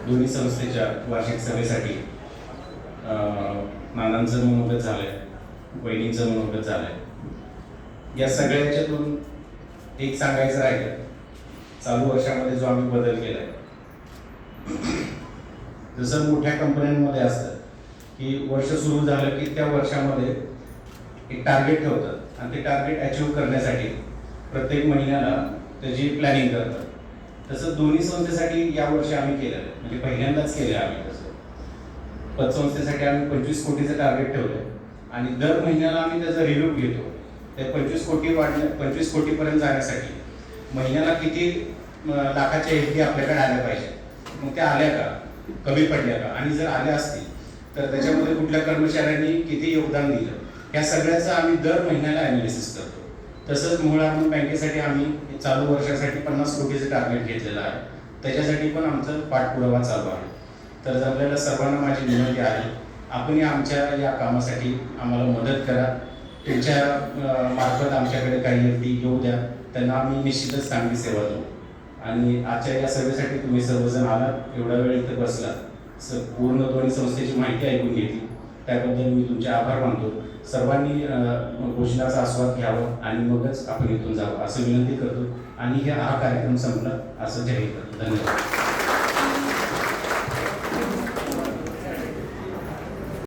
दोन्ही संस्थेच्या वार्षिक सभेसाठी नानांचं मनोगत झालंय, वहिनींचं मनोगत झालंय। या सगळ्या याच्यातून एक सांगायचं राहिलं, चालू वर्षामध्ये जो आम्ही बदल केलाय, जसं मोठ्या कंपन्यांमध्ये असतं की वर्ष सुरू झालं की त्या वर्षामध्ये एक टार्गेट ठेवतात आणि ते टार्गेट अचीव करण्यासाठी प्रत्येक महिन्याला त्याची प्लॅनिंग करतात। तसं दोन्ही संस्थेसाठी या वर्षी आम्ही केलेलं, म्हणजे पहिल्यांदाच केलं आम्ही। तसं पतसंस्थेसाठी आम्ही 25 कोटीचं टार्गेट ठेवलं आणि दर महिन्याला आम्ही त्याचा रिव्ह्यू घेतो। ते 25 कोटी 25 कोटीपर्यंत जाण्यासाठी महिन्याला किती लाखाच्या एफडी आपल्याकडे आल्या पाहिजे, मग त्या आल्या का, कमी पडल्या का, आणि जर आल्या असतील तर त्याच्यामध्ये कुठल्या कर्मचाऱ्यांनी किती योगदान दिलं, या सगळ्याचं आम्ही दर महिन्याला ॲनालिसिस करतो। तसंच मूळार्पण बँकेसाठी आम्ही चालू वर्षासाठी 50 कोटीचं टार्गेट घेतलेलं आहे, त्याच्यासाठी पण आमचं पाठपुरावा चालू आहे। तर आपल्याला सर्वांना माझी विनंती आहे, आपण आमच्या या कामासाठी आम्हाला मदत करा। तुमच्या मार्फत आमच्याकडे काही व्यक्ती येऊ द्या, त्यांना आम्ही निश्चितच चांगली सेवा देऊ। आणि आजच्या या सभेसाठी तुम्ही सर्वजण आलात, एवढा वेळ इथं बसला, पूर्ण दोन्ही संस्थेची माहिती ऐकून घेतली, त्याबद्दल मी तुमचे आभार मानतो। सर्वांनी घोषणाचा आस्वाद घ्यावा आणि मगच आपण इथून जावं असं विनंती करतो आणि हा कार्यक्रम संपला असं जाहीर करतो। धन्यवाद।